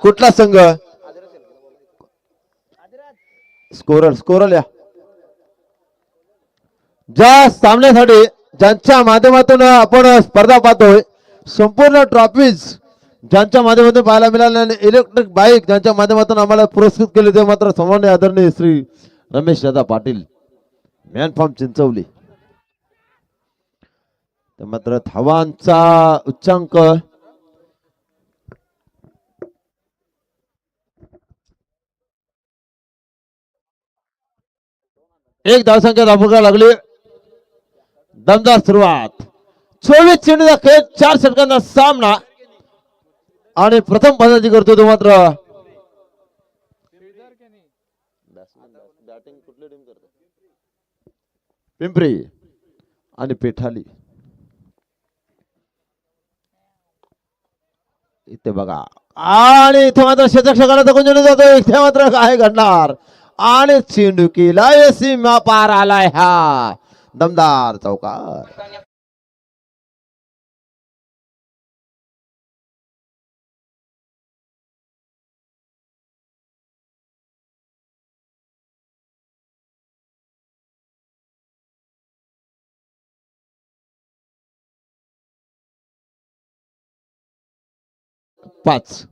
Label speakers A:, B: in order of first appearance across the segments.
A: कुठला संघ स्कोरल या ज्या सामन्यासाठी ज्यांच्या माध्यमातून आपण स्पर्धा पाहतोय संपूर्ण ट्रॉफीज ज्यांच्या माध्यमातून पाहायला मिळाल्या आणि इलेक्ट्रिक बाईक ज्यांच्या माध्यमातून आम्हाला पुरस्कृत केले ते मात्र सन्माननीय आदरणीय श्री रमेश दादा पाटील मॅन फ्रॉम चिंचवली. मात्र धावांचा उच्चांक एक धावसंख्या दाखवायला लागली. दमदार सुरुवात 24 चेंडूचा खेळ 4 षटकांचा सामना आणि प्रथम फलंदाजी करतो तो मात्र पिंपरी आणि पेठाली. इथे बघा आणि इथे मात्र शतक गुंजून जातो. इथे मात्र काय घडणार आणि चेंडू केला सीमा पार आलाय हा दमदार चौकार. पाच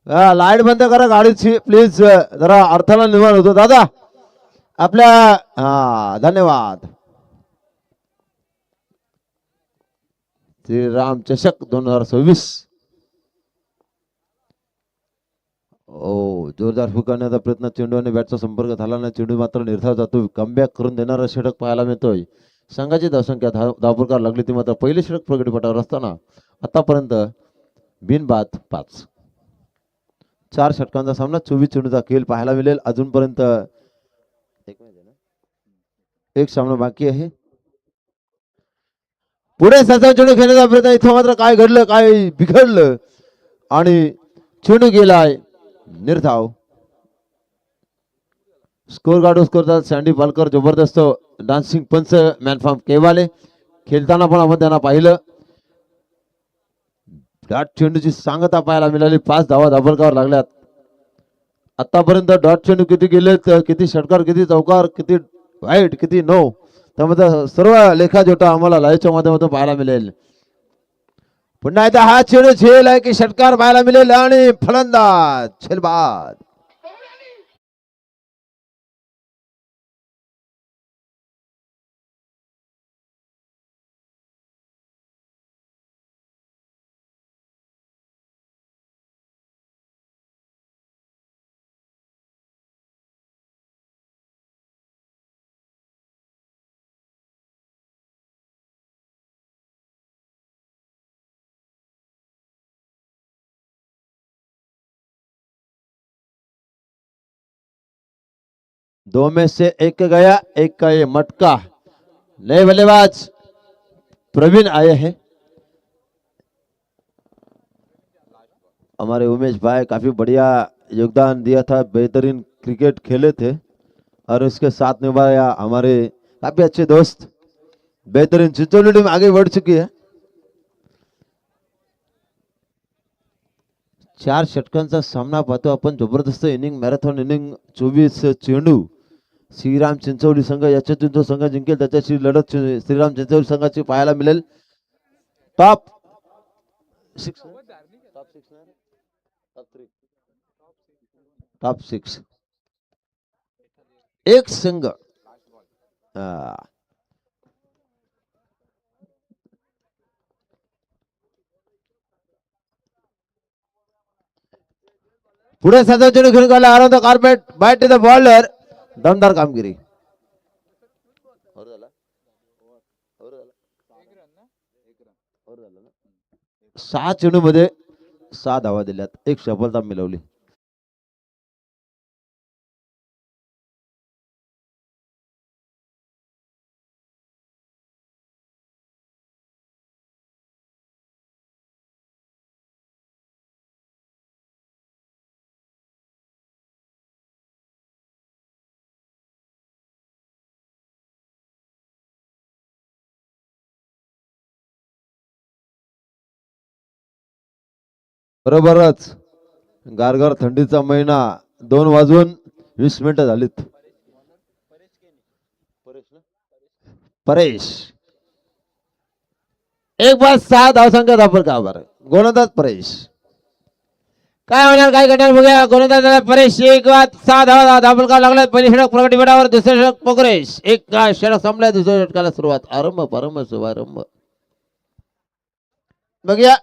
A: लाईट बंद करा गाडीची प्लीज जरा अर्थाला निर्माण होतो दादा आपल्या. धन्यवाद. श्रीराम चषक 2026 जोरदार हुक करण्याचा प्रयत्न चेंडू आणि बॅटचा संपर्क झाला नाही. चेंडू मात्र निर्धाव जातो. कमबॅक करून देणारा षटक पाहायला मिळतोय. संघाची धावसंख्या धावफलकार लागली ती मात्र पहिले षटक प्रगतीपटावर असताना आतापर्यंत बिनबाद 5. 4 षटकांचा सामना 24 चेंडूचा खेळ पाहायला मिळेल. अजूनपर्यंत एक सामना बाकी आहे. पुढे ससा चेंडू खेळण्याचा प्रयत्न. इथं मात्र काय घडलं काय बिघडलं आणि चेंडू गेलाय निर्धाव. स्कोर गार्ड करतात सँडी पालकर. जबरदस्त डान्सिंग पंच मॅन फ्रॉम केवाले. खेळताना पण आपण त्यांना पाहिलं. डॉट चेंडूची सांगता पाहायला मिळाली. 5 धावा धाबळकावर लागल्यात. आतापर्यंत डॉट चेंडू किती गेलेत किती षटकार किती चौकार किती वाईट किती नो त्यामध्ये सर्व लेखाजोखा आम्हाला लाईव्हच्या माध्यमातून पाहायला मिळेल. पुन्हा एकदा हा चेंडू झेल आहे की षटकार पाहायला मिळेल आणि फलंदाज झेलबाद. दो में से एक गया एक का ये मटका. नए बल्लेबाज प्रवीण आए हैं. हमारे उमेश भाई काफी बढ़िया योगदान दिया था. बेहतरीन क्रिकेट खेले थे और उसके साथ निभाया हमारे काफी अच्छे दोस्त. बेहतरीन चिंचोली टीम आगे बढ़ चुकी है. 4 षटकांचा सामना पाहतो आपण. जबरदस्त इनिंग मॅरेथॉन इनिंग 24 चेंडू. श्रीराम चिंचवली संघ याच्यातून जो संघ जिंकेल त्याच्याशी लढत श्रीराम चिंचवली संघाची पाहायला मिळेल. टॉप 6 एक संघ. पुढे सध्या चेंडू खेळून गेला. Around the carpet bat to the bowler. दमदार कामगिरी. 6 चेंडू मध्ये 6 धावा दिल्यात. एक सफलता मिळवली. बरोबरच गारगार थंडीचा महिना 2 वाजून 20 मिनिटं झालीत. परेश एक बाद 6 धावसंख्या धापर का बरं गोलंदाज परेश. काय होणार काय घडणार बघूया. गोलंदाज परेश एक बाद 6 धावा धाबल का लागला. पहिली षटक प्रगती बेटावर, दुसरे षटक पोकरेश. एक षटक संपलाय, दुसऱ्या षटकाला सुरुवात. आरंभ प्रारंभ शुभारंभ बघूया.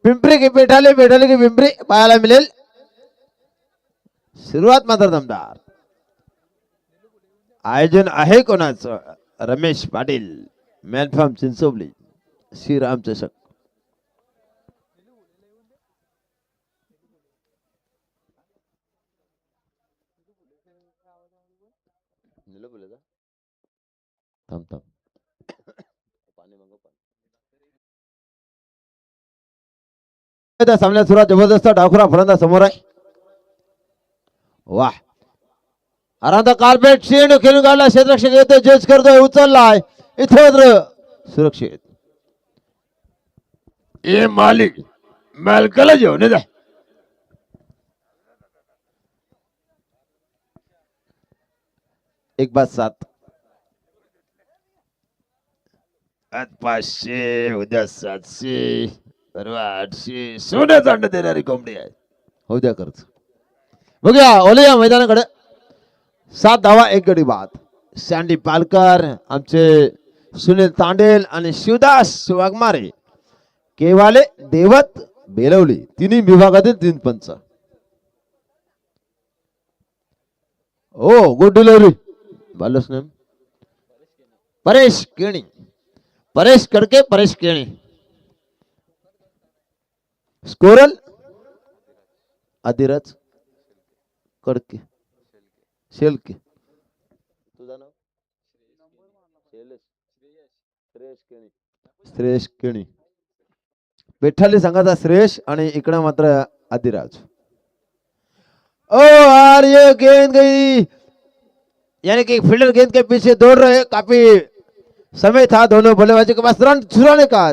A: पिंपरी की पेठाले पेठाले की पिंपरी पाहायला मिळेल. सुरुवात मात्र दमदार. आयोजन आहे कोणाचं? रमेश पाटील, मॅनफार्म चिंचोली, श्रीराम चषक. थांब थांब सामन्यात सुरुवात जबरदस्त डाखुरा फलंदाज समोर आहे. वाह आता कार्पेट चेंडू खेळून काढला. क्षेत्ररक्षक येतो, जज करतोय, उचललाय इथं सुरक्षित. ए मालिक मालकाला जेवण द्या. एक बाद 7. आज 500 उद्या 700 परवा 800 सोन्याचा अंड देणारी कोंबडी आहे. हो द्या खर्च. बघूया ओले या मैदानाकडे. 7 धावा 1 गडी बाद. सँडी पालकर, आमचे सुनील तांडेल आणि शिवदास वाघमारे, केवाले देवत बेलवली, तिन्ही विभागातील 3 पंच. Oh good delivery. बालच नेम परेश केणी, परेश कडके, परेश केणी. स्कोरल आदिराज कडके शेलके. तुझं नाव? श्रेयश केणी. पेठाली संघाचा श्रेयश आणि इकडे मात्र आदिराज. ओ यार ये गेंद गई, यानी कि फील्डर गेंद के पीछे दौड़ रहे. काफी समय था दोनों बल्लेबाजों के पास रन चुराने का.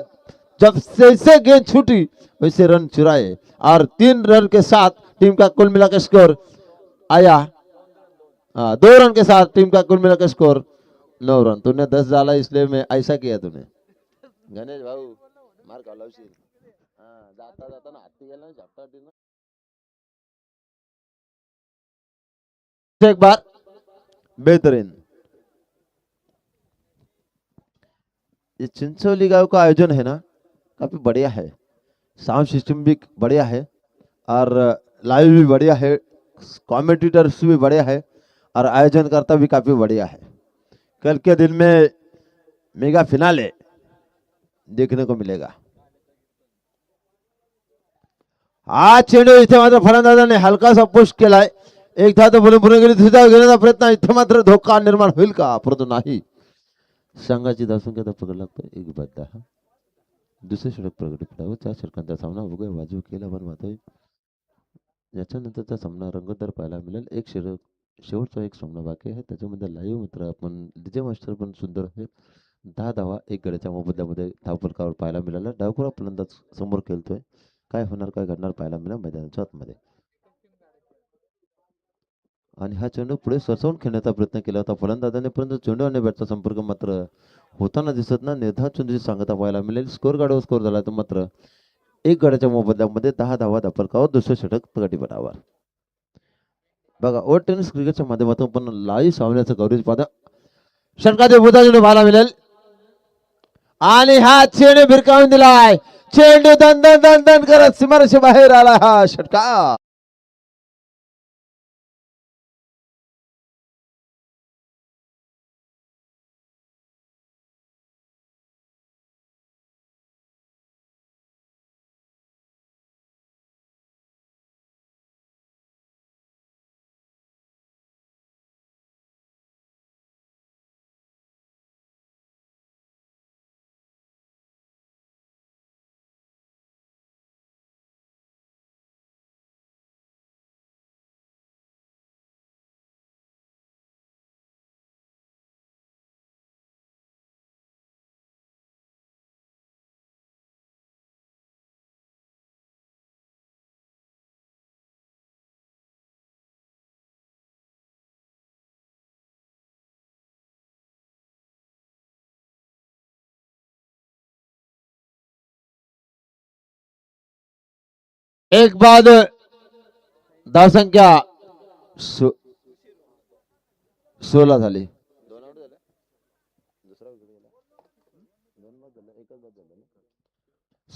A: जब से गेंद छूटी वैसे रन चुराए और 3 रन के साथ टीम का कुल मिलाकर स्कोर आया. 2 रन के साथ टीम का कुल मिलाकर स्कोर 9 रन. तूने 10 डाला इसलिए मैं ऐसा किया तूने. गणेश भाऊ मार खालावशील. जाता जाता ना हाती गेला झपटा दिला. एक बार बेहतरीन. ये चिंचोली गांव का आयोजन है ना, काफी बढ़िया है. साउंड सिस्टम भी बढ़िया है और लाइव भी बढ़िया है, कमेंटेटर्स भी बढ़िया है और आयोजन करता भी काफी बढ़िया है. कल के दिन में मेगा फिनाले देखने को मिलेगा. हा चेंडू इथे मात्र फलंदाजाने हलकासा पुश केलाय. एक धाव बोलून पुढे गेली, दुसरा घेण्याचा प्रयत्न. इथे मात्र धोका निर्माण होईल का? परंतु नाही. संघाची धावसंख्या पकडला 1 बाद 10. दुसरे षटक प्रगती पडावं. 4 षटकांचा सामना बघूया. वाजू केला पण मात्र याच्यानंतरचा सामना रंगतदार पाहायला मिळेल. एक शेवटचा एक सामना बाकी आहे, त्याच्यामध्ये लाईव्ह मित्र आपण डीजे मास्टर पण सुंदर आहे. 10 धावा 1 गड्याच्या मोबदल्यामध्ये धावफलकावर पाहायला मिळाला. डावखुरा फलंदाज समोर खेळतोय. काय होणार काय घडणार पाहायला मिळालं मैदानाच्या आतमध्ये. आणि हा चेंडू पुढे सरसवून खेळण्याचा प्रयत्न केला होता फलंदाजाने, परंतु चेंडू आणि बॅटचा संपर्क मात्र होताना दिसत ना. निर्धार चेंडूची सांगता पाहायला मिळेल. स्कोर गाडीवर स्कोर झाला तर मात्र 1 गड्याच्या मोबदल्यामध्ये 10 धावा धापलकावर दुसरे षटक प्रगतीपटावर. बघा ओल्ड टेनिस क्रिकेटच्या माध्यमातून पण लाईव्ह सामन्याचं कव्हरेज पाहता षटकाचे मुद्दा चेंडू पाहायला मिळेल. आणि हा चेंडू भिरकावून दिलाय. चेंडू दन दन दन दन करत सीमारेषे बाहेर आला हा षटकार. एक बाद धावसंख्या 16 झाली.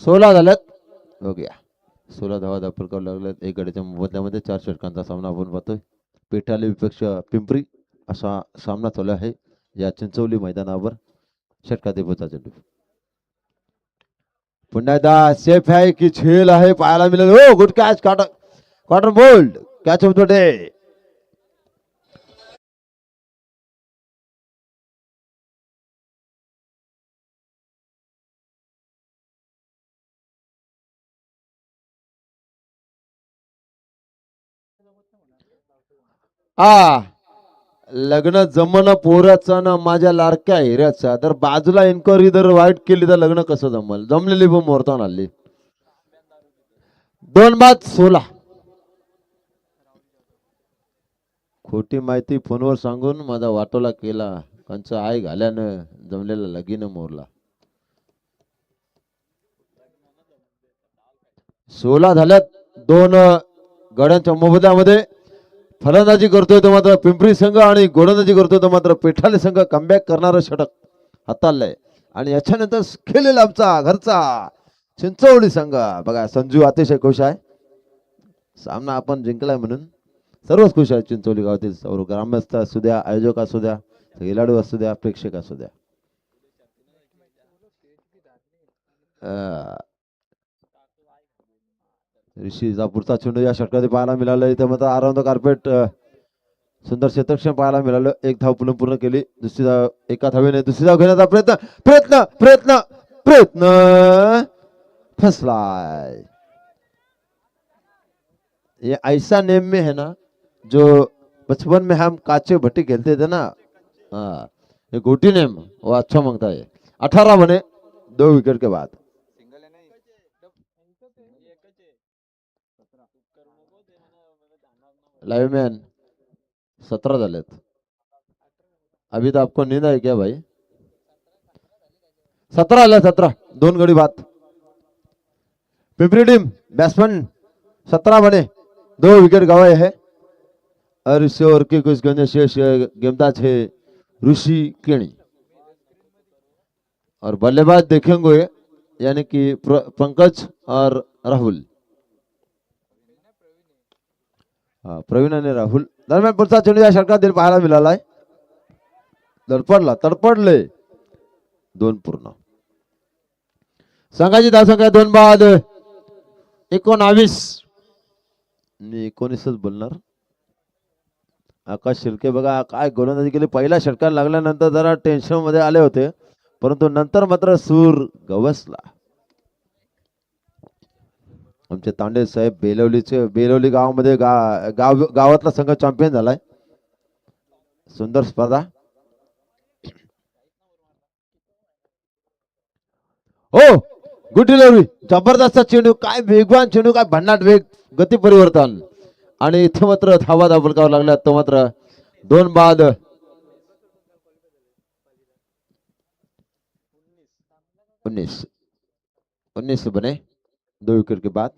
A: 16 झाल्यात. बघूया 16 धावा दाखल करावं लागल्यात. एक गड्याच्या बदल्यामध्ये 4 षटकांचा सामना आपण पाहतोय. पेठाले विपक्ष पिंपरी असा सामना चालू आहे या चिंचवली मैदानावर. षटकाधिपतीचा चेंडू पुन्हा एकदा सेफ आहे की झेल आहे पाहायला मिळेल. हो good catch quarter bowled catch होतो डे. लग्न जमन पोराचं ना माझ्या लाडक्या हिऱ्याचा. तर बाजूला इन्क्वायरी जर वाईट केली तर लग्न कसं जमल. जमलेली पण मोरतान आली. 2 बाद 16. खोटी माहिती फोनवर सांगून माझा वाटोला केला. कंच आई घाल्यानं जमलेला लगीन मोरला. 16 झाल्यात. 2 गड्यांच्या मोबदल्यामध्ये फलंदाजी करतोय तो मात्र पिंपरी संघ आणि गोलंदाजी करतोय तो मात्र पेठाले संघ. कमबॅक करणारं षटक हाताळलंय आणि याच्यानंतर खेळलेला आमचा घरचा चिंचवली संघ. बघा संजू अतिशय खुश आहे. सामना आपण जिंकलाय म्हणून सर्वच खुश आहेत. चिंचवली गावातील सर्व ग्रामस्थ असू द्या, आयोजक असू द्या, खेळाडू असू द्या, प्रेक्षक असू द्या. ऋषीचा पुढचा चेंडू या षटकात पाहायला मिळालं. इथे मात्र अराउंड द कार्पेट सुंदर क्षेत्रक्षण पाहायला मिळालं. एक धाव पूर्ण केली. दुसरी धाव एका धावेने दुसरी धाव घेण्याचा प्रयत्न प्रयत्न प्रयत्न प्रयत्न फसलाय. ये ऐसा नेम में है ना जो बचपन में हम काचे भट्टी खेलते थे ना. हाँ ये गोटी नेम वो अच्छा मांगता है. 18 बने 2 विकेट के बाद. लाइव मैन 17 झालेत. अभी तो आपको नींद है क्या भाई. 17 आले. 17 2 गडी बाद. पिंपरी टीम बैट्समैन 17 बने 2 विकेट गवाए हैं. और इस ओवर के कुछ गेंदे शेष गेंदबाज है ऋषि केणी और बल्लेबाज देखेंगे यानी कि पंकज और राहुल. प्रवीण आणि राहुल दरम्यान पुढचा चेंडू या षटकातील पाहायला मिळालाय. तडपडले 2 पूर्ण. संघाची धावसंख्या 2 बाद 19. मी 19च बोलणार. आकाश शिर्के बघा काय गोलंदाजी केली. पहिल्या षटकात लागल्यानंतर जरा टेन्शन मध्ये आले होते परंतु नंतर मात्र सूर गवसला. आमचे तांडे साहेब बेलवली गावामध्ये गावातला संघ चॅम्पियन झालाय. सुंदर स्पर्धा. हो गुड डिलिव्हरी जबरदस्त चेंडू. काय वेगवान चेंडू. काय भन्नाट वेग गती परिवर्तन आणि इथे मात्र धावा दाबल करावं लागल्या. तो मात्र 2 बाद 19 बने 2 विकेट के बाद.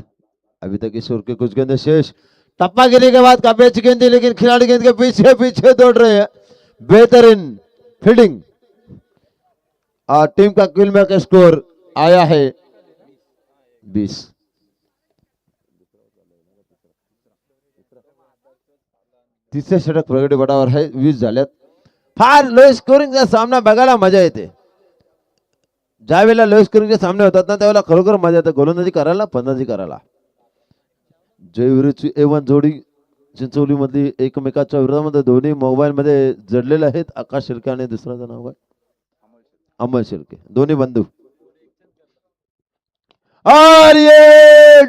A: अभी तक इस ओवर के कुछ गेंदे शेष. टप्पा गिरने के बाद काफी अच्छी गेंद थी लेकिन खिलाड़ी गेंद के पीछे पीछे दौड़ रहे हैं. बेहतरीन फील्डिंग और टीम का कुल मैच स्कोर आया है 20. तिसरे षटक प्रगती पटावर आहे. 20 झाल्यात. फार लो स्कोरिंगचा सामना बघायला मजा येते. ज्या वेळेला लो स्कोरिंगचे सामने होतात ना त्यावेळेला खरोखर मजा येते गोलंदाजी करायला फलंदाजी करायला. जयवीरची A1 जोडी चिंचवली मधली एकमेकाच्या विरोधामध्ये दोन्ही मोबाईल मध्ये जडलेले आहेत. आकाश शिर्के आणि दुसऱ्याचं नाव काय अमल शिर्के. दोन्ही बंधू. और ये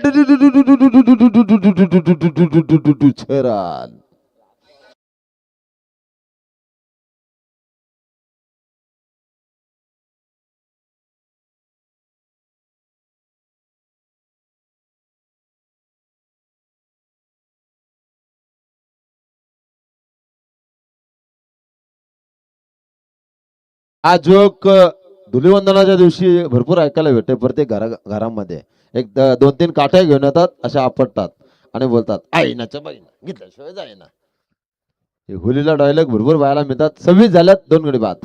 A: हा जोक धुलीवंदनाच्या दिवशी भरपूर ऐकायला भेटते प्रत्येक घरामध्ये. एक दोन तीन काठ्या घेऊन येतात, अशा आपटतात आणि बोलतात आईनाच्या बाईना घेतल्याशिवाय जाईना. हे होलीला डायलॉग भरपूर व्हायला मिळतात. 26 झाल्यात, 2 गडी बाद.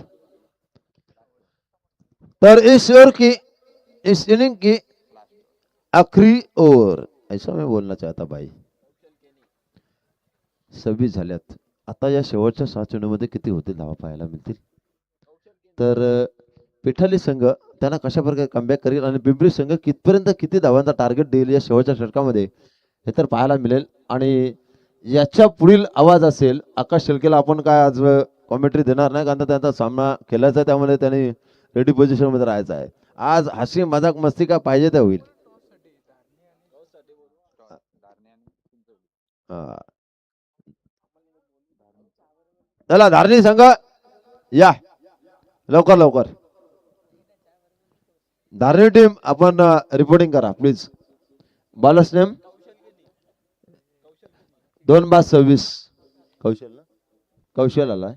A: तर इस ओवर की, इस इनिंग की आखरी ओवर, ऐसा मैं बोलना चाहता भाई. 26 झाल्यात. आता या शेवटच्या 6 चेंडूमध्ये किती होतील धावा पाहायला मिळतील. तर पिठाली संघ त्यांना कशा प्रकारे कमबॅक करेल आणि पिंपरी संघ कितपर्यंत किती धावांचा टार्गेट देईल या शेवटच्या षटकामध्ये, हे तर पाहायला मिळेल. आणि याच्या पुढील आवाज असेल आकाश शेळकेला. आपण काय आज कॉमेंट्री देणार नाही, कारण त्यांचा सामना खेळायचा, त्यामुळे त्यांनी रेडी पोझिशन मध्ये राहायचं आहे. आज हसी मजाक मस्ती का पाहिजे त्या होईल. चला धारणी संघ या लवकर लवकर. धारणी टीम आपण रिपोर्टिंग करा प्लीज. बॉलर्स नेम 2/26 कौशल ना, कौशल आलाय.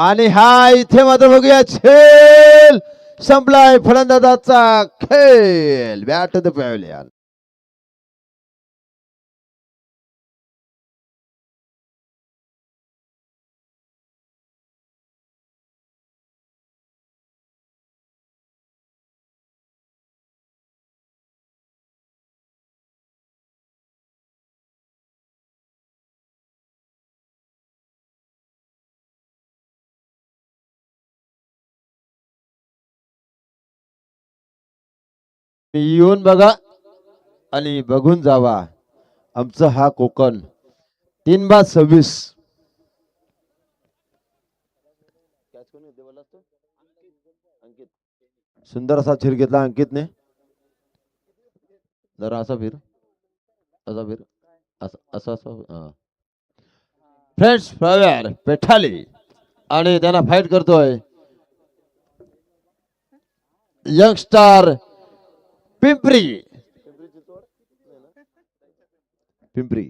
A: आणि हा इथे मात्र बघूया खेळ संपलाय. फलंदाजाचा खेळ. Bat the pavilion. येऊन बघा आणि बघून जावा आमचा हा कोकण. 3/26. सुंदर असा चिर घेतला अंकितने. जरा असा फिर, असा फिर, असा असा. फ्रेंड्स फ्लावर पेठाली आणि त्यांना फाईट करतोय यंगस्टार पिंपरी. पिंपरी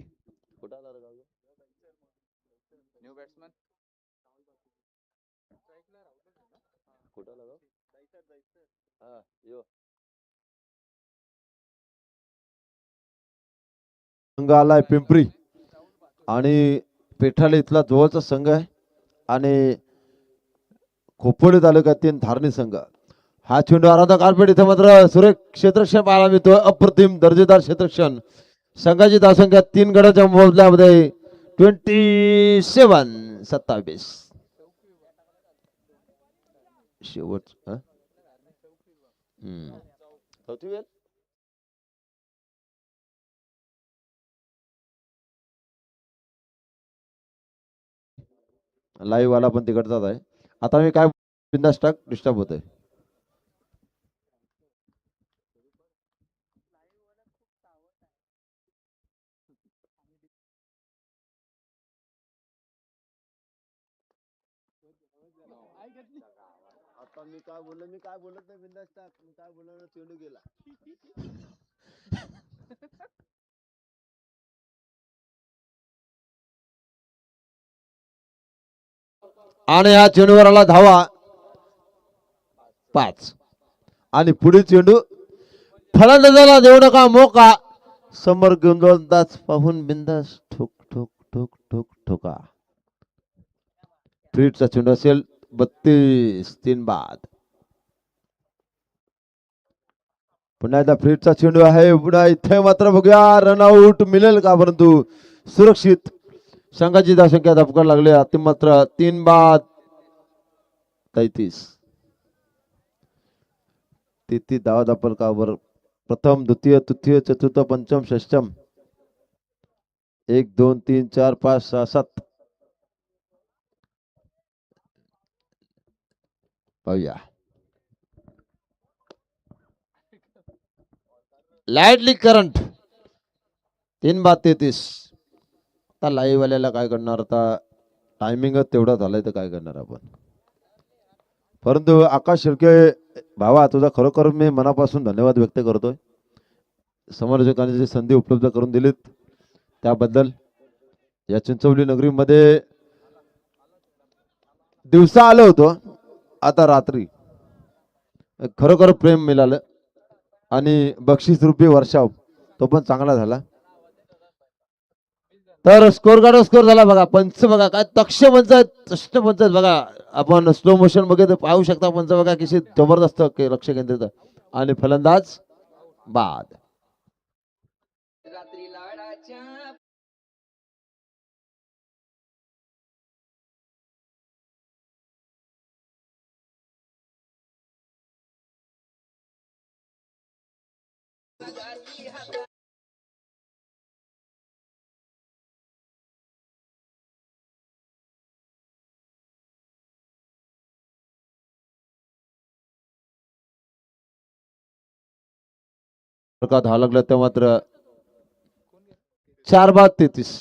A: संघ आलाय पिंपरी आणि पेठाली इथला जवळचा संघ आहे. आणि खोपोली तालुक्यातील धारणी संघ. हा चेंडू आराधा कार्पेट इथे मात्र सुरेख क्षेत्रक्षण पाहायला मिळतोय. अप्रतिम दर्जेदार क्षेत्रक्षण. संघाची धावसंख्या 3 गडाच्या मोबदल्यामध्ये 27. शेवट लाईव्ह वाला पण तिकडचाच आहे. आता मी काय बिंदास टाक डिस्टर्ब होतोय. आता मी काय बोलत नाही बिंदास टाक. मी काय बोलणार चेंडू गेला. आणि ह्या चेंडूवर आला धावा 5. आणि पुढील चेंडू फलंदाजाला देऊ नका मोका. समोर गोलंदाज पाहून बिंदास ठोक ठोक ठोक ठोक ठोका. फ्रीटचा चेंडू असेल. 32. 3 बाद. पुन्हा एकदा फ्रीटचा चेंडू आहे. पुन्हा इथे मात्र बघूया रनआउट मिळेल का, परंतु सुरक्षित. संघाची धावसंख्या धपकायला लागली. अति मात्र 3 बाद. 33 धावा धपकावर. प्रथम द्वितीय तृतीय चतुर्थ पंचम षष्टम 1 2 3 4 5 6 7. पाहूया लाईटली करंट. 3 बाद 33. आता लाईव्ह वाल्याला काय करणार, आता टायमिंग तेवढा झालाय तर काय करणार आपण. परंतु आकाश शेळके भावा, तुझा खरोखर मी मनापासून धन्यवाद व्यक्त करतोय. समालोचकांनी जी संधी उपलब्ध करून दिलीत त्याबद्दल. या चिंचवली नगरीमध्ये दिवसा आलो होतो, आता रात्री खरोखर प्रेम मिळालं. आणि बक्षीस रुपी वर्षाव तो पण चांगला झाला. तर स्कोर कार्ड स्कोर झाला बघा. पंच बघा काय तक्ष पंच तष्ट पंच बघा. आपण स्लो मोशन बघितलं पाहू शकता. पंच बघा किती जबरदस्त लक्ष केंद्रित आणि फलंदाज बाद. का धाव लागलं तर मात्र 4-33.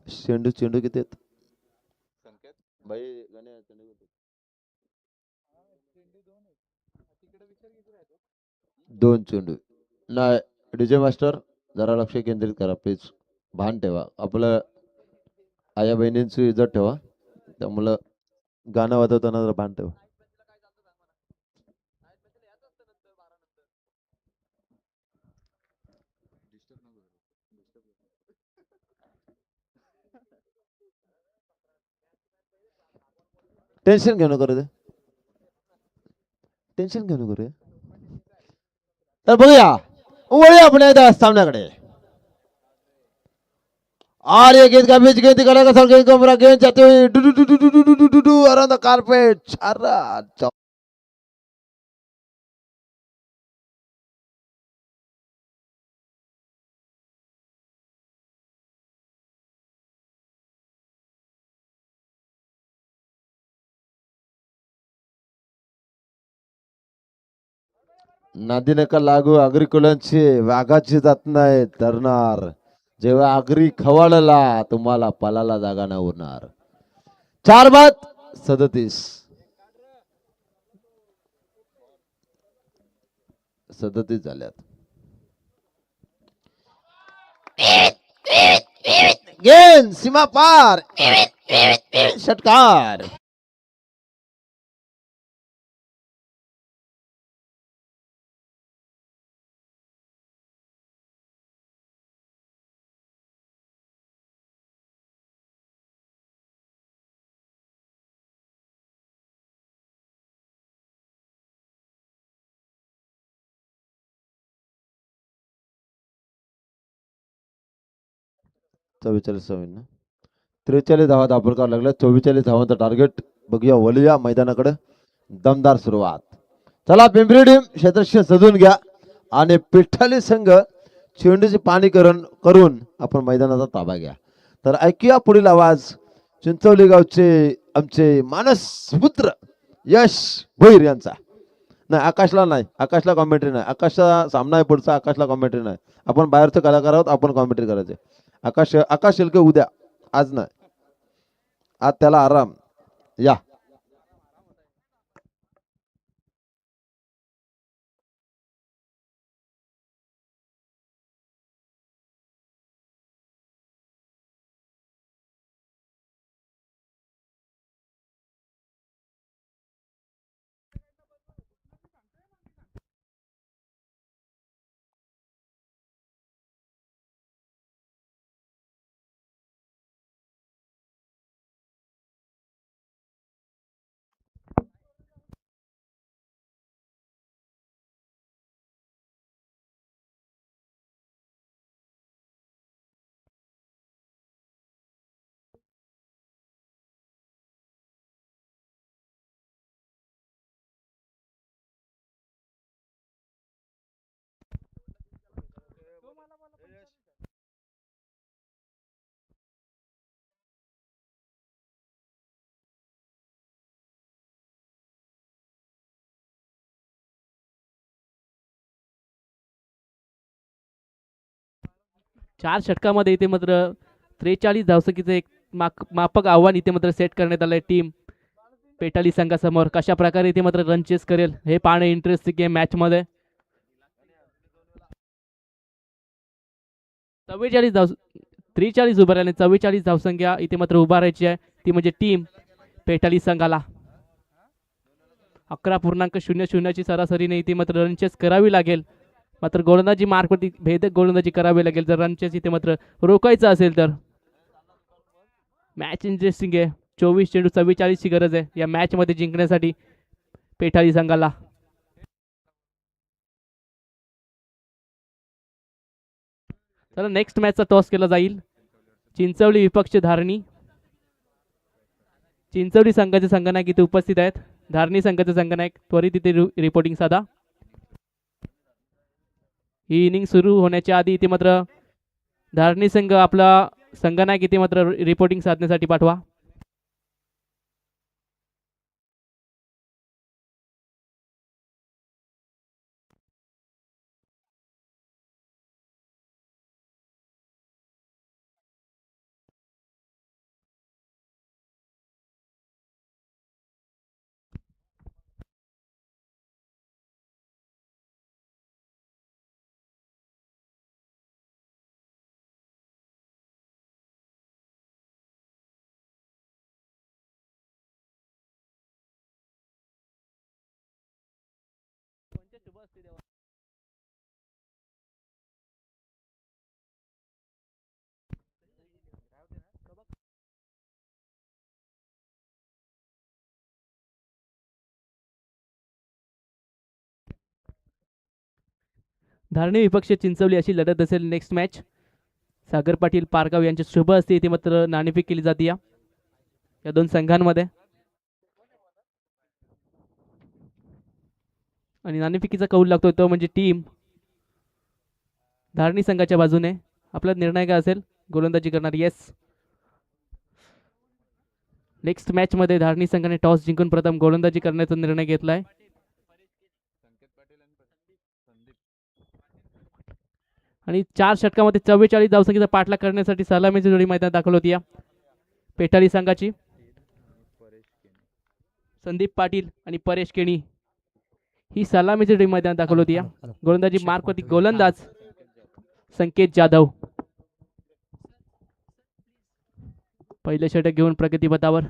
A: चेंडू चेंडू किती आहेत बाई गण्या, चेंडू किती? 2 चेंडू नाही. डीजे मास्टर जरा लक्ष केंद्रित करा प्लीज. भान ठेवा आपलं. आया बहिणींची इज्जत ठेवा. त्यामुळं गाणं वाजवताना जरा भान ठेवा. टेन्शन घेऊ नको रे. टेन्शन घेऊ नको रे. तर बघूया वळूया आपण एकदा सामन्याकडे. और ये गेंद का बीच गेंद करेगा सर. गेंद को पूरा गेंद जाते हुए do do do do do do do do around the carpet. नदी नका लागू. आगरी कुलांची वाघाची जात नाही धरणार. जेव्हा आगरी खवाळला तुम्हाला पलाला जागा न उरणार. 4-37. 37 झाल्यात. गेंद सीमा पार. षटकार. चव्वेचाळीस 43 धावा दाखल करावं लागलं. 44 धावांचं टार्गेट. बघूया वळूया मैदानाकडे. दमदार सुरुवात. चला पिंपरी टीम क्षेत्रक्षण सजून घ्या आणि पिठ्ठाली संघ चेंडूचे पाणी करून आपण मैदानाचा ताबा घ्या. तर ऐकूया पुढील आवाज. चिंचवली गावचे आमचे मानस पुत्र यश भोईर यांचा. नाही आकाशला नाही. आकाशला कॉमेंट्री नाही. आकाशचा सामना आहे पुढचा. आकाशला कॉमेंट्री नाही. आपण बाहेरचे कलाकार आहोत. आपण कॉमेंट्री करायचे. आकाश आकाश शेलके उद्या. आज नाही. आज त्याला आराम. या
B: 4 षटकामध्ये इथे मात्र 43 धावसंख्येचं एक माफक आव्हान इथे मात्र सेट करण्यात आलंय टीम पेटाली संघासमोर. कशा प्रकारे इथे मात्र रन चेस करेल हे पाहणं इंटरेस्टिंग आहे मॅच मध्ये. 43 उभा राहिल्याने 44 धावसंख्या इथे मात्र उभा राहायची आहे. ती म्हणजे टीम पेटाली संघाला. 11.00ची सरासरीने इथे मात्र रनचेस करावी लागेल. मात्र गोलंदाजी मार्कवरती भेदक गोलंदाजी करावी लागेल जर रनचेस इथे मात्र रोखायचं असेल तर. मॅच इंटरेस्टिंग आहे. 24 चेंडू 44ची गरज आहे या मॅच मध्ये जिंकण्यासाठी पेठाळी संघाला. चला नेक्स्ट मॅचचा टॉस केला जाईल. चिंचवली विपक्ष धारणी. चिंचवली संघाचे संघनायक इथे उपस्थित आहेत. धारणी संघाचे संघनायक त्वरित इथे रिपोर्टिंग साधा. ही इनिंग सुरू होण्याच्या आधी इथे मात्र धारणी संघ आपला संघनायक इथे मात्र रिपोर्टिंग साधण्यासाठी पाठवा. धारणी विपक्ष चिंचवली अशी लढत असेल नेक्स्ट मॅच. सागर पाटील पारगाव यांच्या शुभ हस्ते इथे मात्र नाणेफेक केली जाते या दोन संघांमध्ये. आणि नाणेफेकीचा कौल लागतो तो म्हणजे टीम धारणी संघाच्या बाजूने. आपला निर्णय काय असेल? गोलंदाजी करणार. येस. नेक्स्ट मॅच मध्ये धारणी संघाने टॉस जिंकून प्रथम गोलंदाजी करण्याचा निर्णय घेतलाय. आणि 4 षटकामध्ये 44 धावसंख्येचा पाठलाग करण्यासाठी सलामीची जोडी मैदानात दाखल होती या पेठाळी संघाची. संदीप पाटील आणि परेश केणी ही सलामीची जोडी मैदानात दाखल होती या. गोलंदाजी मार्कवरती गोलंदाज संकेत जाधव. पहिले षटक घेऊन प्रगतीपथावर.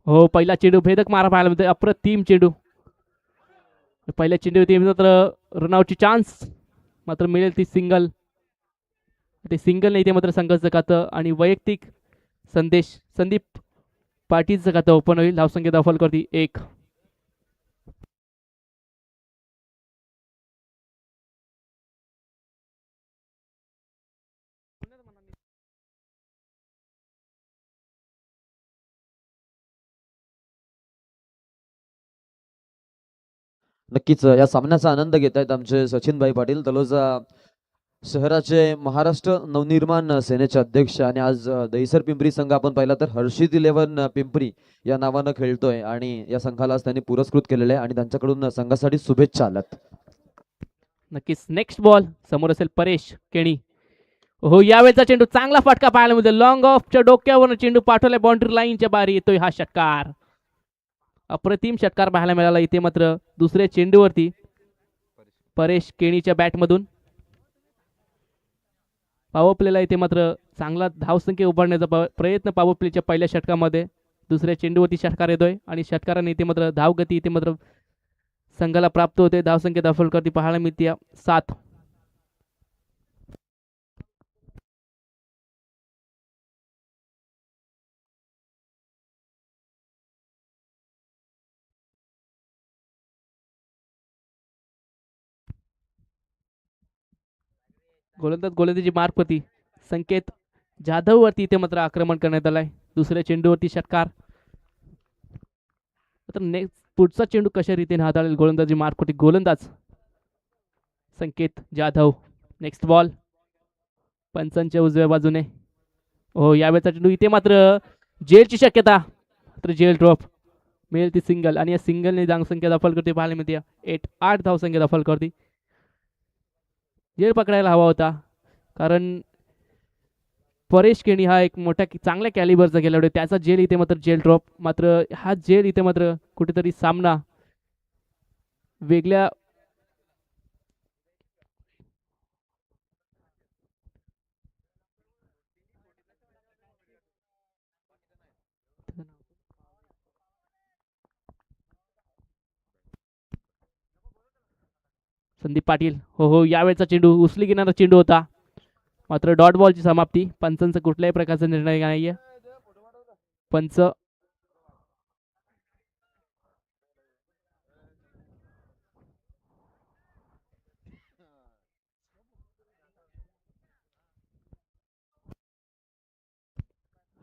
B: हो पहिला चेंडू भेदक मारा पाहायला मिळतोय. अप्रतिम चेंडू. पहिल्या चेंडूवरती मात्र रनआउटची चान्स मात्र मिळेल ती सिंगल. ते सिंगल नाही ते मात्र संघाचं खातं आणि वैयक्तिक संदेश संदीप पाटीलचं खातं ओपन होईल. धावसंख्या दाखल करते 1.
A: नक्कीच या सामन्याचा आनंद घेत आहेत आमचे सचिनभाई पाटील तलोजा शहराचे महाराष्ट्र नवनिर्माण सेनेचे अध्यक्ष. आणि आज दहिसर पिंपरी संघ आपण पाहिला तर हर्षित 11 पिंपरी या नावानं खेळतोय आणि या संघाला त्यांनी पुरस्कृत केलेले आहे आणि त्यांच्याकडून संघासाठी शुभेच्छा आल्यात.
B: नक्कीच. नेक्स्ट बॉल समोर असेल परेश केणी. हो यावेळेचा चेंडू चांगला फटका पाहायला मिळतो. लॉंग ऑफच्या डोक्यावर चेंडू पाठवलाय बाउंड्री लाईनच्या बाहेर येतोय हा षटकार. अप्रतिम षटकार पाहायला मिळाला इथे मात्र दुसऱ्या चेंडूवरती परेश केणीच्या बॅटमधून. पॉवर प्लेला इथे मात्र चांगला धावसंख्या उभारण्याचा प्रयत्न पॉवर प्लेच्या पहिल्या षटकामध्ये. दुसऱ्या चेंडूवरती षटकार येतोय आणि षटकाराने इथे मात्र धावगती इथे मात्र संघाला प्राप्त होते. धावसंख्या दाखल करती पाहायला मिळते 7. गोलंदाजी मार्कवरती संकेत जाधव वरती इथे मात्र आक्रमण करण्यात आलंय. दुसऱ्या चेंडूवरती षटकार. नेक्स्ट पुढचा चेंडू कशा रीतीने हाताळेल गोलंदाजी मार्कवरती गोलंदाज संकेत जाधव. नेक्स्ट बॉल पंचांच्या उजव्या बाजूने. हो यावेळेचा चेंडू इथे मात्र जेलची शक्यता मात्र जेल ड्रॉप मिळेल ती सिंगल आणि या सिंगलने धावसंख्या दाखल करते पाहायला मिळते 8 धावसंख्या दाखल करते. जेल पकडायला हवा होता कारण परेश केणी हा एक मोठ्या चांगल्या कॅलिबरचा खेळाडू. त्याचा जेल इथे मात्र जेल ड्रॉप. मात्र हा जेल इथे मात्र कुठेतरी सामना वेगळ्या संदीप पाटील, हो हो, यावेळेचा चेंडू उचली घेणारा चेंडू होता, मात्र डॉट बॉलची समाप्ती. पंचांचा कुठल्याही प्रकारचा निर्णय नाहीये. पंच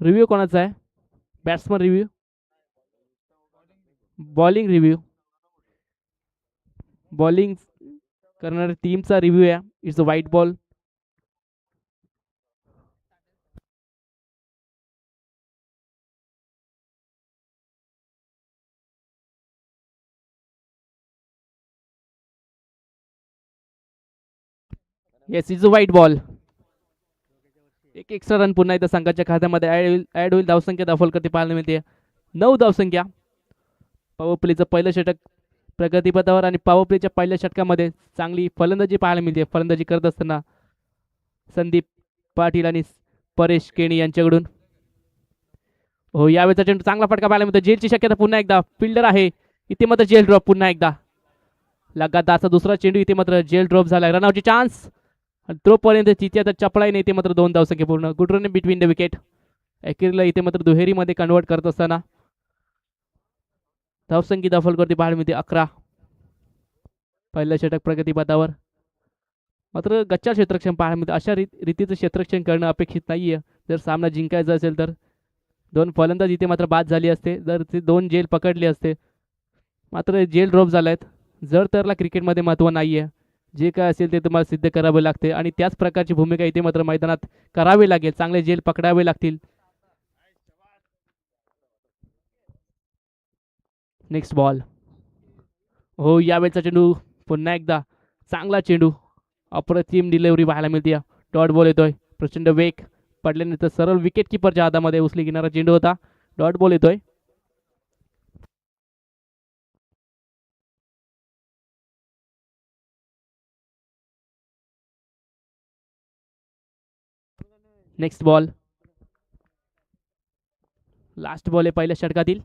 B: रिव्ह्यू कोणाचा आहे? Batsman review, bowling review, bowling करणाऱ्या टीमचा रिव्ह्यू आहे. It's a white ball. Yes, is a white ball. एक एक्स्ट्रा रन पुन्हा एकदा संघाच्या खात्यामध्ये ऍड होईल. धावसंख्या दाखल पाहायला मिळते 9 धावसंख्या. पॉवर प्लेचं पहिलं षटक प्रगतीपथावर आणि पॉवर प्लेच्या पहिल्या षटकामध्ये चांगली फलंदाजी पाहायला मिळते. फलंदाजी करत असताना संदीप पाटील आणि परेश केणी यांच्याकडून. हो, यावेळेचा चेंडू चांगला फटका पाहायला मिळतो. जेलची शक्यता पुन्हा एकदा. फिल्डर आहे इथे, मात्र जेल ड्रॉप पुन्हा एकदा. लगातारचा दुसरा चेंडू इथे मात्र जेल ड्रॉप झालाय. रनआउटची चान्स तोपर्यंत तिथे आता चपळाई नाही, इथे मात्र 2 धावसंख्या पूर्ण. Good run between the wicket. अखेरला इथे मात्र दुहेरीमध्ये कन्वर्ट करत असताना धावसंख्या दाखल करते पाहायला मिळते 11. पहिलं षटक प्रगतीपथावर, मात्र गच्चा क्षेत्ररक्षण पाहायला मिळते. अशा रीतीचं क्षेत्ररक्षण करणं अपेक्षित नाहीये जर सामना जिंकायचा असेल तर. 2 फलंदाज इथे मात्र बाद झाली असते जर ते 2 जेल पकडले असते, मात्र जेल ड्रॉप झालायत. जर तरला क्रिकेटमध्ये महत्त्व नाहीये. जे काय असेल ते तुम्हाला सिद्ध करावे लागते आणि त्याच प्रकारची भूमिका इथे मात्र मैदानात करावी लागेल. चांगले जेल पकडावे लागतील. Next ball. हो, यावेळेचा चेंडू पुन्हा एकदा चांगला चेंडू. अप्रतिम डिलिव्हरी पाहायला मिळते. डॉट बॉल येतोय. प्रचंड वेग पडल्यानंतर सरळ विकेट किपरच्या हातामध्ये उचली घेणारा चेंडू होता. डॉट बॉल येतोय. Next ball. लास्ट बॉल आहे पहिल्या षटकातील.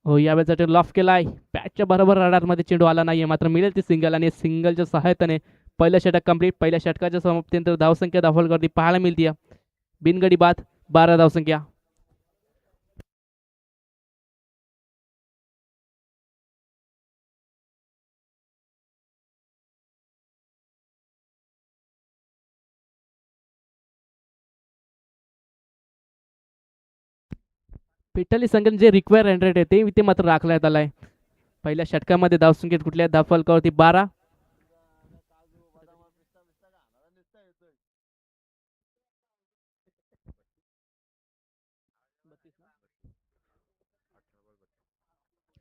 B: हो, यावेळेचा चेंडू लॉफ केलाय. बॅटच्या बरोबर रडारमध्ये चेंडू आला नाहीये, मात्र मिळेल ती सिंगल आणि सिंगलच्या सहायताने पहिलं षटक कंप्लीट. पहिल्या षटकाच्या समाप्तीनंतर धावसंख्या दाखल करती पाहायला मिळते. बिनगडी बाद 12 धावसंख्या. पिठाली संघाने जे रिक्वायर रन रेट आहे ते इथे मात्र राखण्यात आलाय. पहिल्या षटकामध्ये धावसंख्येत कुठल्या धावफलकावरती 12.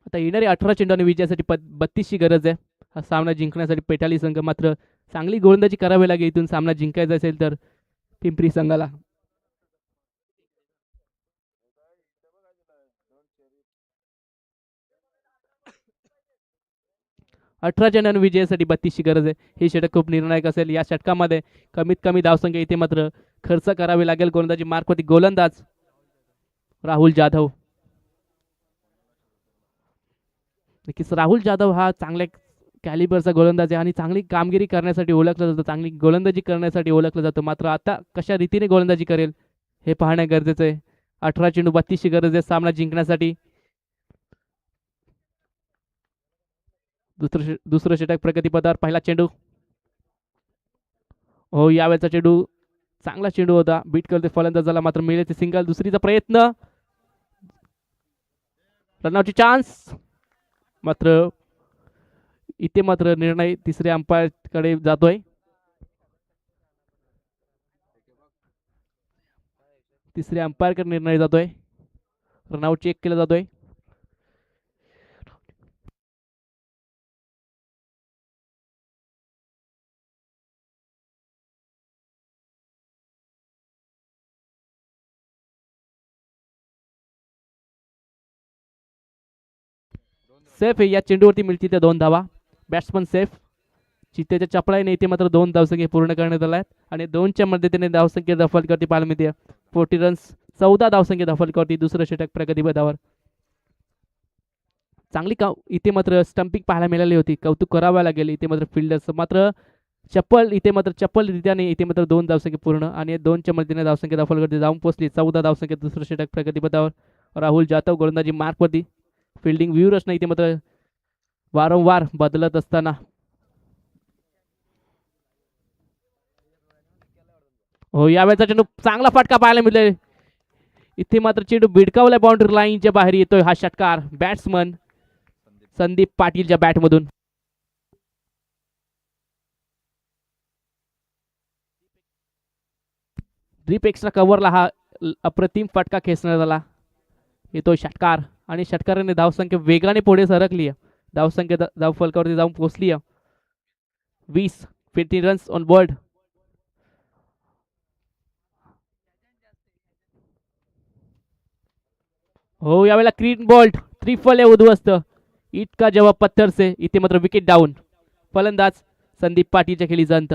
B: आता येणारी 18 चेंडूने विजयासाठी 32ची गरज आहे. हा सामना जिंकण्यासाठी पेटाली संघ मात्र चांगली गोलंदाजी करावी लागेल इथून सामना जिंकायचा असेल तर पिंपरी संघाला. 18 चेंडूने विजयासाठी 32ची गरज आहे. हे षटक खूप निर्णायक असेल. या षटकामध्ये कमीत कमी धावसंख्या इथे मात्र खर्च करावी लागेल. गोलंदाजी मार्कवरती गोलंदाज राहुल जाधव. नक्कीच राहुल जाधव हा चांगल्या कॅलिबरचा गोलंदाज आहे आणि चांगली कामगिरी करण्यासाठी ओळखला जातो, चांगली गोलंदाजी करण्यासाठी ओळखलं जातं. मात्र आता कशा रीतीने गोलंदाजी करेल हे पाहणं गरजेचं आहे. 18 चेंडू 32ची गरज आहे सामना जिंकण्यासाठी. दुसरं षटक प्रगतीपथावर. पहिला चेंडू. हो, यावेळेचा चेंडू चांगला चेंडू होता. बीट करते फलंदाजाला, मात्र मिळेल ते सिंगल. दुसरीचा प्रयत्न. रनआउटची चान्स, मात्र इथे मात्र निर्णय तिसऱ्या अंपायर कडे जातोय. तिसऱ्या अंपायर कडे निर्णय जातोय. रनआउट चेक केला जातोय. सेफ आहे. या चेंडूवरती मिळते त्या 2 धावा. Batsman safe. चित्त्याच्या चपळाईने इथे मात्र 2 धावसंख्या पूर्ण करण्यात आल्या आणि 2च्या मध्येने धावसंख्या दफल करती पाहायला मिळते. 40 रन्स 14 धावसंख्या दफल करती. दुसरं षटक प्रगतीपथावर. चांगली इथे मात्र स्टंपिंग पाहायला मिळाली होती, कौतुक करावं लागेल इथे मात्र फिल्डर्स मात्र चप्पल रित्याने इथे मात्र 2 धावसंख्या पूर्ण आणि 2च्या मदतीने धावसंख्या दाखल जाऊन पोहोचली 14 धावसंख्या दुसरं षटक प्रगतीपथावर राहुल जाधव गोलंदाजी मार्कवरती फिल्डिंग व्ह्यूरच इथे मात्र वारंवार बदलत असताना हो यावेळेचा चेंडू चांगला फटका पाहायला मिळेल इथे मात्र चेंडू भिडकावलाय बाउंड्री लाईनच्या बाहेर येतोय हा षटकार बॅट्समन संदीप पाटीलच्या बॅटमधून ड्रीप एक्स्ट्रा कव्हरला हा अप्रतिम फटका खेचण्यात आला येतोय षटकार आणि षटकाराने धावसंख्या वेगाने पुढे सरकली धावसंख्या धाव फलकावरती जाऊन पोहोचली 20 रन्स ऑन बोर्ड हो यावेळेला क्लीन बॉल्ड त्रिफल आहे उद्ध्वस्त इतका जवाब पत्थर से इथे मात्र विकेट डाऊन फलंदाज संदीप पाटीलच्या खेळी जंत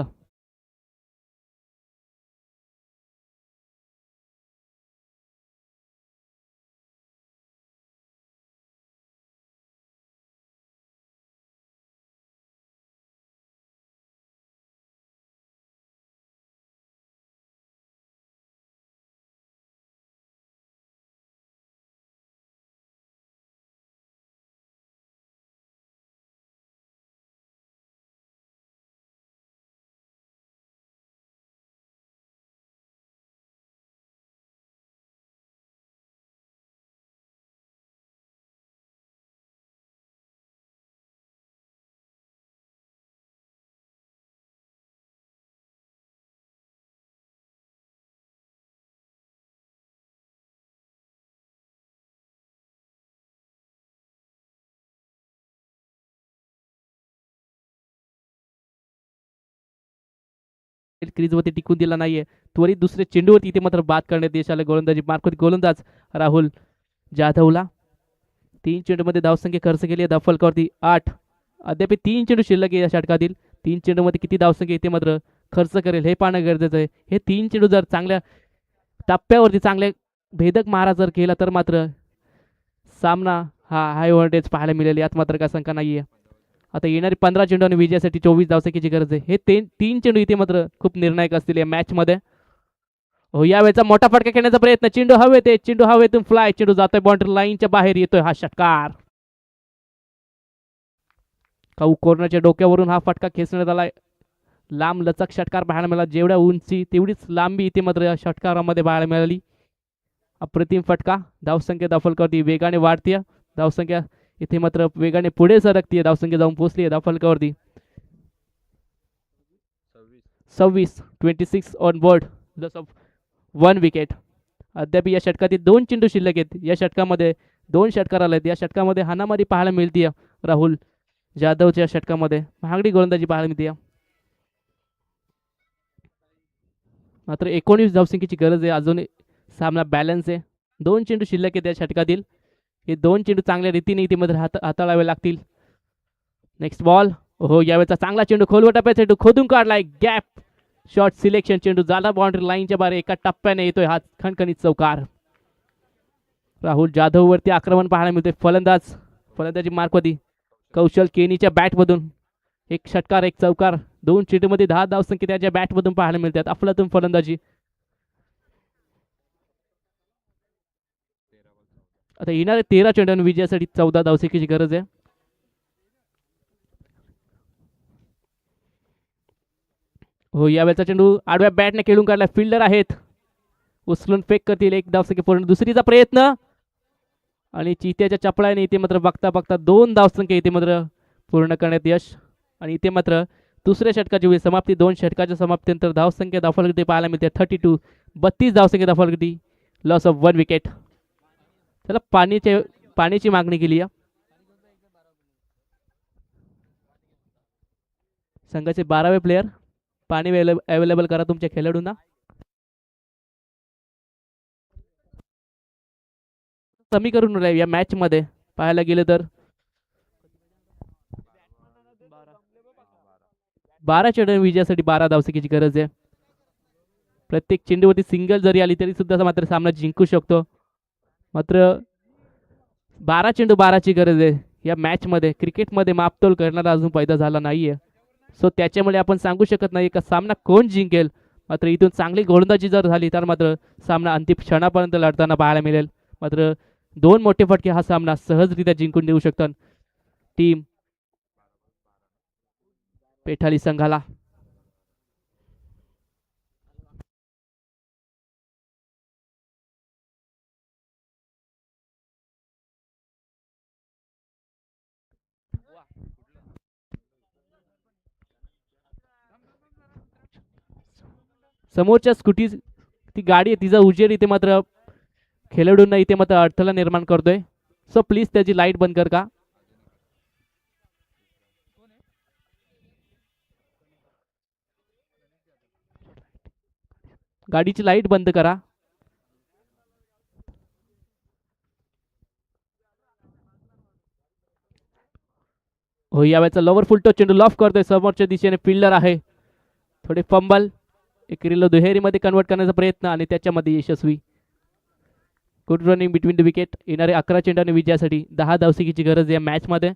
B: क्रीजवरती टिकून दिला नाहीये त्वरित दुसरे चेंडूवरती इथे मात्र बाद करण्यात यश आलं गोलंदाजी मार्कवरती गोलंदाज राहुल जाधवला 3 चेंडूमध्ये धावसंख्या खर्च केली आहे धावफलकावरती 8 अद्याप 3 चेंडू शिल्लक आहे या षटकातील 3 चेंडूमध्ये किती धावसंख्या इथे मात्र खर्च करेल हे पाहणं गरजेचं आहे हे 3 चेंडू जर चांगल्या टप्प्यावरती चांगले भेदक मारा जर केला तर मात्र सामना हा हाय व्होल्टेज पाहायला मिळेल यात मात्र काय शंका नाहीये आता येणारी 15 चेंडू आणि विजयासाठी 24 धावसंख्येची गरज आहे हे 3 चेंडू इथे मात्र खूप निर्णायक असतील या मॅच मध्ये हो यावेळेचा मोठा फटका खेळण्याचा प्रयत्न चेंडू हवेतून फ्लाय चेंडू जातोय बाउंड्री लाईनच्या बाहेर येतोय हा षटकार काऊ कॉर्नरच्या डोक्यावरून हा फटका खेचण्यात आलाय लांब लचक षटकार पाहायला मिळाला जेवढ्या उंची तेवढीच लांबी इथे मात्र या षटकारामध्ये पाहायला मिळाली अप्रतिम फटका धावसंख्या दाफलकावरती वेगाने वाढतीये धावसंख्या इथे मात्र वेगाने पुढे सरकतीये धावसंख्या जाऊन पोहोचली आहे धावफलकावरती 26 ऑन बोर्ड जसं 1 विकेट अद्याप या षटकातील 2 चेंडू शिल्लक आहेत या षटकामध्ये 2 षटकार आलेत या षटकामध्ये हाणामारी पाहायला मिळतीये राहुल जाधवच्या षटकामध्ये महागडी गोलंदाजी पाहायला मिळते मात्र 19 धावसंख्येची गरज आहे अजून सामना बॅलन्स आहे 2 चेंडू शिल्लक आहेत या षटकातील हे 2 चेंडू चांगल्या रीतीने इथे मध्ये हाताळावे लागतील नेक्स्ट बॉल हो यावेळेचा चांगला चेंडू खोलवर टप्प्याचा चेंडू खोदून काढलाय गॅप शॉट सिलेक्शन चेंडू झाला बाउंड्री लाईनच्या बाहेर एका टप्प्याने येतोय हा खणखणीत चौकार राहुल जाधव वरती आक्रमण पाहायला मिळते फलंदाजी मार्कवरती कौशल केनीच्या बॅटमधून एक षटकार एक चौकार 2 चेंडूमध्ये 10 धावसंख्या त्याच्या बॅटमधून पाहायला मिळतात अफलातून फलंदाजी आता येणाऱ्या 13 चेंडूंवर विजयासाठी 14 धावसंख्येची गरज आहे हो यावेळेचा चेंडू आडव्या बॅटने खेळून काढला फिल्डर आहेत उचलून फेक करतील 1 धावसंख्या पूर्ण दुसरीचा प्रयत्न आणि चित्याच्या चपळाने इथे मात्र बघता 2 धावसंख्या इथे मात्र पूर्ण करण्यात यश आणि इथे मात्र दुसऱ्या षटकाची वेळ समाप्ती 2 षटकाच्या समाप्तीनंतर धावसंख्या दाखल पाहायला मिळते 32 धावसंख्या दाखल लॉस ऑफ 1 विकेट त्याला पाण्याची मागणी केली आहे संघाचे 12वे प्लेयर पाणी अवेलेबल करा तुमच्या खेळाडूंना समीकरण या मॅच मध्ये पाहायला गेलं तर 12 चेंडू विजयासाठी 12 धावसंख्येची गरज आहे प्रत्येक चेंडूवरती सिंगल जरी आली तरी सुद्धा मात्र सामना जिंकू शकतो मात्र 12 चेंडू 12 ची गरज आहे या मॅचमध्ये क्रिकेटमध्ये मापतोल करणारा अजून पैदा झाला नाहीये. सो त्याच्यामुळे आपण सांगू शकत नाही का सामना कोण जिंकेल. मात्र इथून चांगली गोलंदाजी जर झाली तर मात्र सामना अंतिम क्षणापर्यंत लढताना पाहायला मिळेल. मात्र दोन मोठे फटके हा सामना सहजरित्या जिंकून देऊ शकतात टीम पेठाली संघाला. समोरच्या स्कूटी ती गाडी आहे तिचा उजेड इथे मात्र खेळाडूंना इथे मात्र अडथळा निर्माण करतोय. सो प्लीज त्याची लाईट बंद कर का. गाडीची लाईट बंद करा. हो यावेळेचा लवर फुलटो चेंडू लॉफ करतोय. समोरच्या दिशेने फिल्डर आहे. थोडे फंबल एक रिलो दुहेरीमध्ये कन्वर्ट करण्याचा प्रयत्न आणि त्याच्यामध्ये यशस्वी. Good running between the wicket. येणारे 11 चेंडाने विजयासाठी 10 धावसंख्येची गरज आहे या मॅचमध्ये.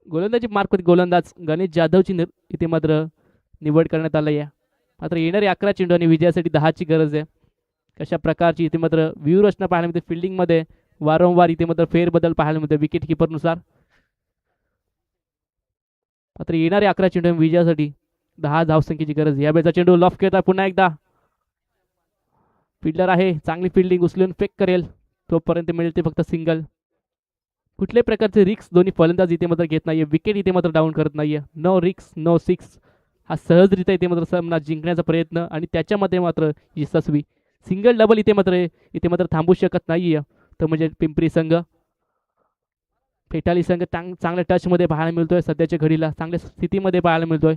B: गोलंदाजी मार्फत गोलंदाज गणेश जाधवची इथे मात्र निवड करण्यात आली आहे. मात्र येणारे 11 चेंडू विजयासाठी 10ची गरज आहे. कशा प्रकारची इथे मात्र व्यूहरचना पाहायला मिळते. फिल्डिंगमध्ये वारंवार इथे मात्र फेरबदल पाहायला मिळते विकेट किपरनुसार. मात्र येणारे 11 चेंडू विजयासाठी 10 धावसंख्येची गरज. या वेळेचा चेंडू लॉफ केला पुन्हा एकदा. फिल्डर आहे चांगली फिल्डिंग उचलून फेक करेल तोपर्यंत मिळते फक्त सिंगल. कुठल्याही प्रकारचे रिक्स दोन्ही फलंदाज इथे मात्र घेत नाहीये. विकेट इथे मात्र डाऊन करत नाहीये. नो रिक्स नो सिक्स हा सहजरित्या इथे मात्र सामना जिंकण्याचा प्रयत्न आणि त्याच्यामध्ये मात्र यशस्वी. सिंगल डबल इथे मात्र थांबू शकत नाहीये तर म्हणजे पिंपरी संघ. फेटाली संघ चांगल्या टचमध्ये पाहायला मिळतोय. सध्याच्या घडीला चांगल्या स्थितीमध्ये पाहायला मिळतोय.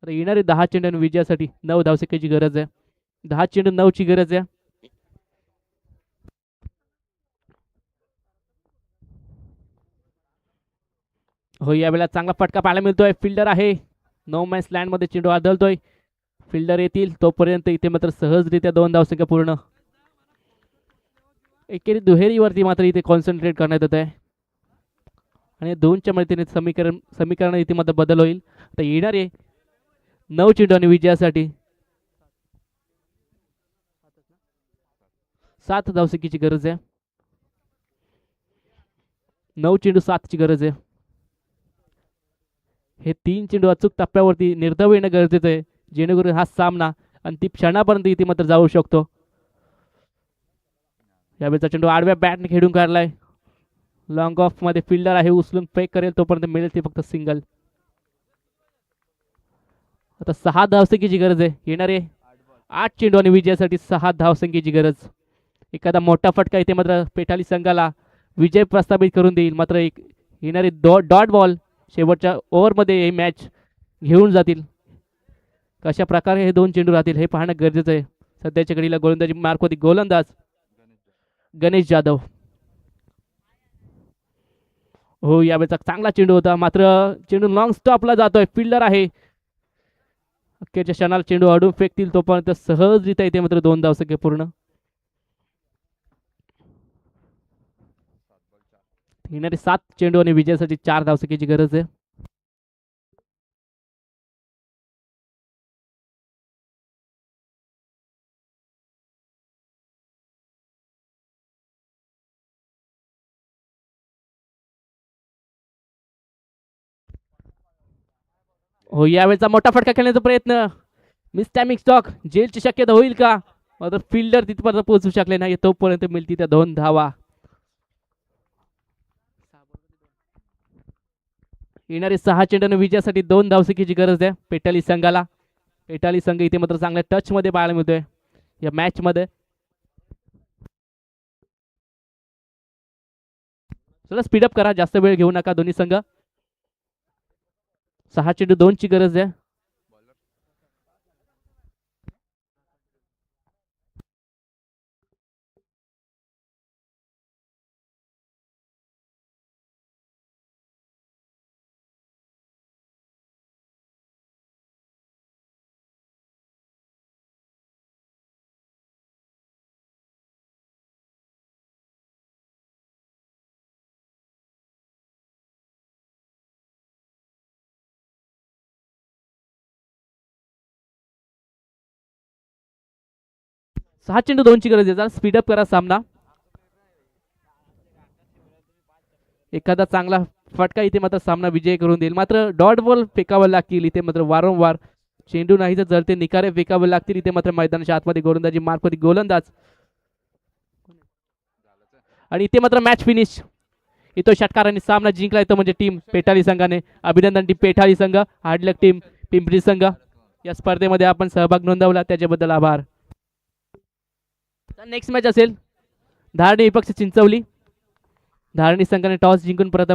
B: येणारे 10 चेंडू विजयासाठी 9 धावसंख्येची गरज आहे. 10 चेंडू 9ची गरज आहे. हो यावेळेला चांगला फटका पाहायला मिळतोय. फिल्डर आहे नो मॅन्स लँड मध्ये चेंडू आदळतोय. फिल्डर येतील तोपर्यंत इथे मात्र सहजरित्या 2 धावसंख्या पूर्ण. एकेरी दुहेरीवरती मात्र इथे कॉन्सन्ट्रेट करण्यात येत आहे आणि दोनच्या मदतीने समीकरण इथे मात्र बदल होईल. आता येणारे 9 चेंडू आणि विजयासाठी 7 धावसंख्येची गरज आहे. 9 चेंडू 7ची गरज आहे. हे 3 चेंडू अचूक टप्प्यावरती निर्धाव येणं गरजेचं आहे जेणेकरून हा सामना अंतिम क्षणापर्यंत इथे मात्र जाऊ शकतो. यावेळेचा चेंडू आडव्या बॅटने खेळून काढलाय. लॉंग ऑफ मध्ये फिल्डर आहे उचलून फेक करेल तोपर्यंत मिळेल ते फक्त सिंगल. आता 6 धावसंख्येची गरज आहे. येणारे 8 चेंडू आणि विजयासाठी 6 धावसंख्येची गरज. एखादा मोठा फटका इथे मात्र पेठाली संघाला विजय प्रस्थापित करून देईल. मात्र एक येणारे डॉट बॉल शेवटच्या ओव्हरमध्ये ही मॅच घेऊन जातील. कशा प्रकारे हे 2 चेंडू राहतील हे पाहणं गरजेचं आहे. सध्याच्या घडीला गोलंदाजी मार्फत गोलंदाज गणेश जाधव. हो यावेळेचा चांगला चेंडू होता मात्र चेंडू लॉंग स्टॉपला जातोय. फिल्डर आहे अखेरच्या क्षणाला चेंडू अडून फेकतील तोपर्यंत सहजरित्या इथे मात्र 2 धावसंख्या पूर्ण. येणारे 7 चेंडू आणि विजयासाठी 4 धावसंख्येची गरज आहे. हो यावेळेचा मोठा फटका खेळण्याचा प्रयत्न. मिस टायमिंग स्टॉक जेलची शक्यता होईल का. मात्र फिल्डर तिथपर्यंत पोहोचू शकले नाही तोपर्यंत मिळतील त्या 2 धावा. येणारे 6 चेंडू विजयासाठी 2 धावसंख्येची गरज आहे पेटाली संघाला. पेटाली संघ इथे मात्र चांगल्या टच मध्ये पाहायला मिळतोय या मॅच मध्ये. चला स्पीडअप करा जास्त वेळ घेऊ नका दोन्ही संघ. 6 चेंडू 2ची गरज आहे. 6 चेंडू 2ची गरज आहे. जरा स्पीडअप करा सामना. एखादा चांगला फटका इथे मात्र सामना विजय करून देईल. मात्र डॉट बॉल फेकावं लागतील इथे मात्र वारंवार. चेंडू नाही तर जळते निकारे फेकावे लागतील इथे मात्र मैदानाच्या आतमध्ये गोलंदाजी मार्फत गोलंदाज. आणि इथे मात्र मॅच फिनिश. इथं षटकारांनी सामना जिंकला येतो म्हणजे टीम पेटाली संघाने. अभिनंदन टीम पेटाली संघ. हार्डलक टीम पिंपरी संघ. या स्पर्धेमध्ये आपण सहभाग नोंदवला त्याच्याबद्दल आभार. नेक्स्ट मॅच असेल धारणी विपक्ष चिंचवली. धारणी संघाने टॉस जिंकून प्रथम